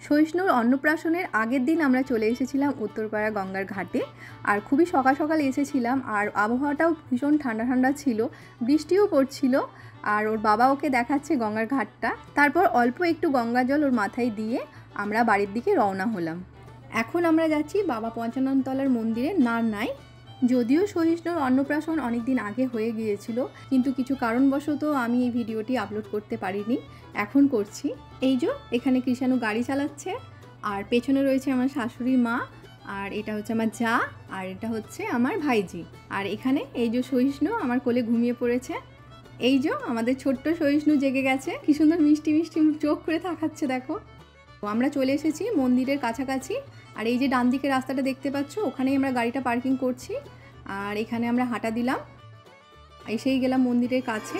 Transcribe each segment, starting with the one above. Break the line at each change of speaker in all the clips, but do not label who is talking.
সহিষ্ণুর অন্নপ্রাশনের আগের দিন আমরা চলে এসেছিলাম উত্তরপাড়া গঙ্গার ঘাটে। আর খুবই সকাল সকাল এসেছিলাম, আর আবহাওয়াটাও ভীষণ ঠান্ডা ঠান্ডা ছিল, বৃষ্টিও পড়ছিল। আর ওর বাবা ওকে দেখাচ্ছে গঙ্গার ঘাটটা। তারপর অল্প একটু গঙ্গা জল ওর মাথায় দিয়ে আমরা বাড়ির দিকে রওনা হলাম। এখন আমরা যাচ্ছি বাবা পঞ্চাননতলার মন্দিরে নারনায়। যদিও সহিষ্ণুর অন্নপ্রাশন অনেক দিন আগে হয়ে গিয়েছিল, কিন্তু কিছু কারণবশত আমি এই ভিডিওটি আপলোড করতে পারিনি, এখন করছি। এই যে এখানে কৃষাণু গাড়ি চালাচ্ছে, আর পেছনে রয়েছে আমার শাশুড়ি মা, আর এটা হচ্ছে আমার জা, আর এটা হচ্ছে আমার ভাইজি। আর এখানে এই যে সহিষ্ণু আমার কোলে ঘুমিয়ে পড়েছে। এই যে আমাদের ছোট্ট সহিষ্ণু জেগে গেছে, কি সুন্দর মিষ্টি মিষ্টি চোখ করে তাকাচ্ছে দেখো। আমরা চলে এসেছি মন্দিরের কাছাকাছি, আর এই যে ডান দিকে রাস্তাটা দেখতে পাচ্ছ, ওখানেই আমরা গাড়িটা পার্কিং করছি। আর এখানে আমরা হাঁটা দিলাম, এসেই গেলাম মন্দিরের কাছে।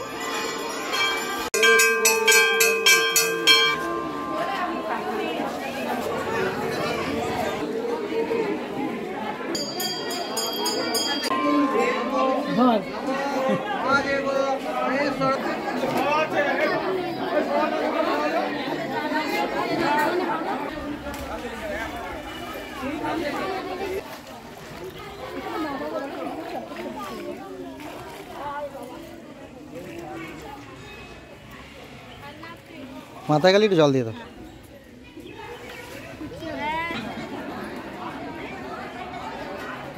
মাথায় গেলে একটু জল দিয়ে দাও।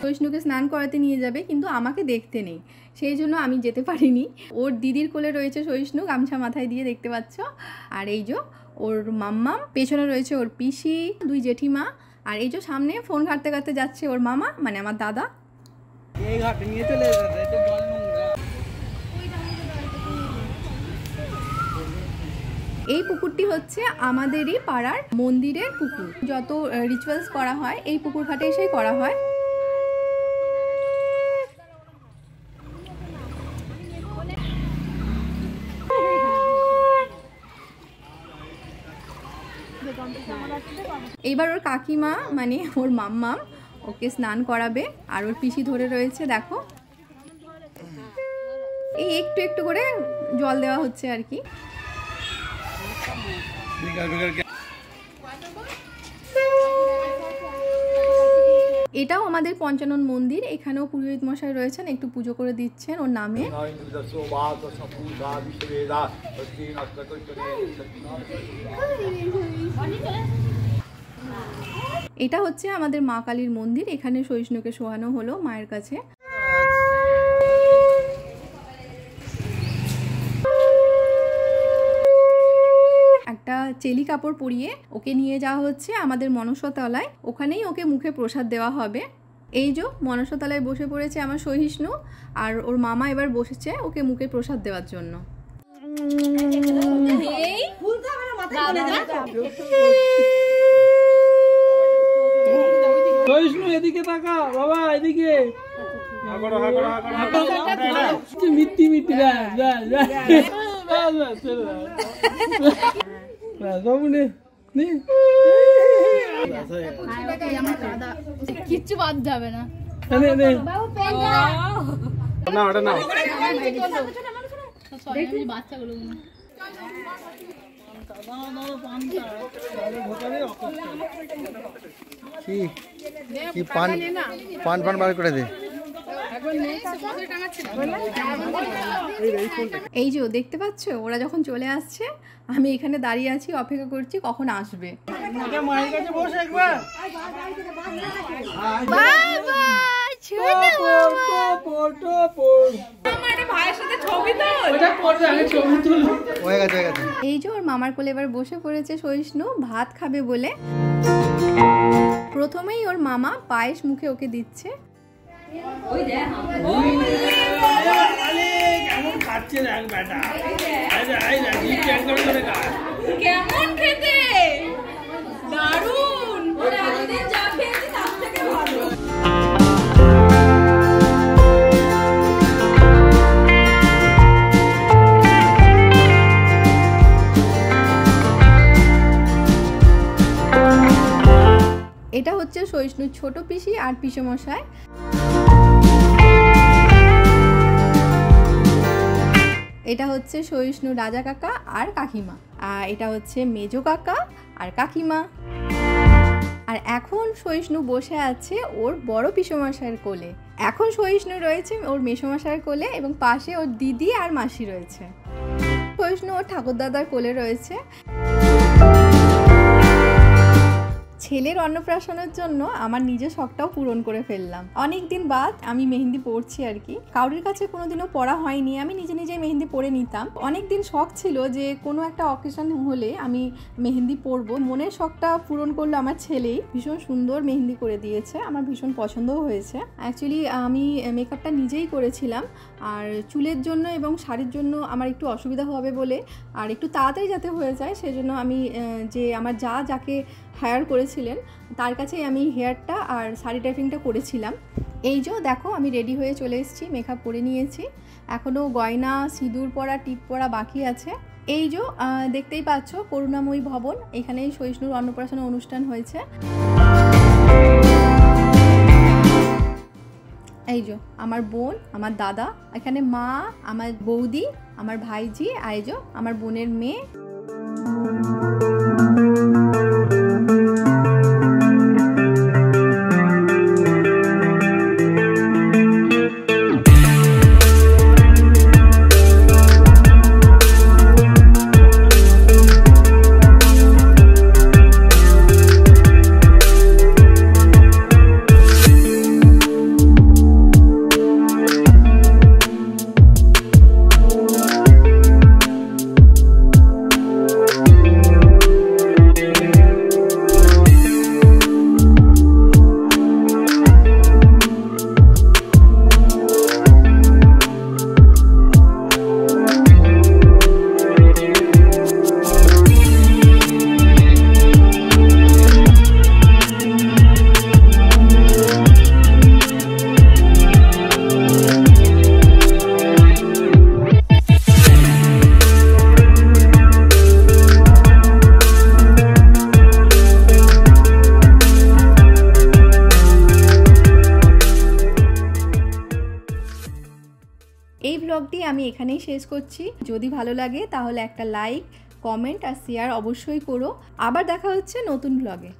সহিষ্ণুকে স্নান করাতে নিয়ে যাবে, কিন্তু আমাকে দেখতে নেই, সেই জন্য আমি যেতে পারিনি। ওর দিদির কোলে রয়েছে সহিষ্ণু, গামছা মাথায় দিয়ে দেখতে পাচ্ছ। আর এই যে ওর মাম্মাম, পেছনে রয়েছে ওর পিসি, দুই জেঠিমা। আর এই যে সামনে ফোন ঘাটতে ঘাটতে যাচ্ছে ওর মামা, মানে আমার দাদা। এই পুকুরটি হচ্ছে আমাদেরই পাড়ার মন্দিরের পুকুর। যত রিচুয়ালস করা হয় এই পুকুর ঘাটে এসেই করা হয়। এইবার ওর কাকিমা মানে ওর মাম্মাম ওকে স্নান করাবে, আর ওর পিসি ধরে রয়েছে দেখো। এই একটু একটু করে জল দেওয়া হচ্ছে আর কি। এটাও আমাদের পঞ্চানন মন্দির, এখানেও পুরোহিত মশাই রয়েছেন, একটু পুজো করে দিচ্ছেন ওর নামে। এটা হচ্ছে আমাদের মা কালীর মন্দির, এখানে সহিষ্ণুকে শোয়ানো হলো মায়ের কাছে। একটা চেলি কাপড় পরিয়ে ওকে নিয়ে যাওয়া হচ্ছে আমাদের মনসাতলায়, ওখানেই ওকে মুখে প্রসাদ দেওয়া হবে। এই যে মনসাতলায় বসে পড়েছে আমার সহিষ্ণু, আর ওর মামা এবার বসেছে ওকে মুখে প্রসাদ দেওয়ার জন্য।
সহিষ্ণু এদিকে তাকা বাবা, এদিকে মিট্টি মিট্টি
কিচ্ছু বাদ যাবে না। বাচ্চাগুলো
কি পান পান পান বার করে দে।
এই যে দেখতে পাচ্ছ, ওরা যখন চলে আসছে আমি এখানে দাঁড়িয়ে আছি, অপেক্ষা করছি কখন আসবে। এই যে ওর মামার কোলে এবার বসে পড়েছে সহিষ্ণু, ভাত খাবে বলে। প্রথমেই ওর মামা পায়েস মুখে ওকে দিচ্ছে।
কেমন খেতে দারুণ, যা খেয়েছি তার থেকে ভালো।
এটা হচ্ছে সহিষ্ণুর ছোট পিসি আর পিসেমশাই। এটা হচ্ছে সহিষ্ণু রাজা কাকা আর কাকিমা, আর এটা হচ্ছে মেজো কাকা আর কাকিমা। আর এখন সহিষ্ণু বসে আছে ওর বড় পিসোমশাইয়ের কোলে। এখন সহিষ্ণু রয়েছে ওর মেসোমশাইয়ের কোলে এবং পাশে ওর দিদি আর মাসি রয়েছে। সহিষ্ণু ওর ঠাকুরদাদার কোলে রয়েছে। ছেলের অন্নপ্রাশনের জন্য আমার নিজের শখটাও পূরণ করে ফেললাম। অনেক দিন বাদ আমি মেহেন্দি পরছি আর কি। কারোর কাছে কোনোদিনও পরা হয়নি, আমি নিজে নিজেই মেহেন্দি পরে নিতাম। অনেক দিন শখ ছিল যে কোনো একটা অকেশন হলে আমি মেহেন্দি পরবো। মনের শখটা পূরণ করলো আমার ছেলেই। ভীষণ সুন্দর মেহেন্দি করে দিয়েছে, আমার ভীষণ পছন্দও হয়েছে। অ্যাকচুয়ালি আমি মেকআপটা নিজেই করেছিলাম, আর চুলের জন্য এবং শাড়ির জন্য আমার একটু অসুবিধা হবে বলে আর একটু তাড়াতাড়ি যাতে হয়ে যায় সেজন্য আমি যে আমার যাকে হায়ার করেছিলেন তার কাছেই আমি হেয়ারটা আর শাড়ি টাইপিংটা করেছিলাম। এই যে দেখো আমি রেডি হয়ে চলে এসেছি, মেকআপ করে নিয়েছি। এখনও গয়না সিঁদুর পরা টিপ পরা বাকি আছে। এই যে দেখতেই পাচ্ছ করুণাময়ী ভবন, এখানেই সহিষ্ণুর অন্নপ্রাশনের অনুষ্ঠান হয়েছে। এই যে আমার বোন, আমার দাদা, এখানে মা, আমার বৌদি, আমার ভাইজি, আর এই যে আমার বোনের মেয়ে। এই ব্লগটি আমি এখানেই শেষ করছি। যদি ভালো লাগে তাহলে একটা লাইক, কমেন্ট আর শেয়ার অবশ্যই করো। আবার দেখা হচ্ছে নতুন ব্লগে।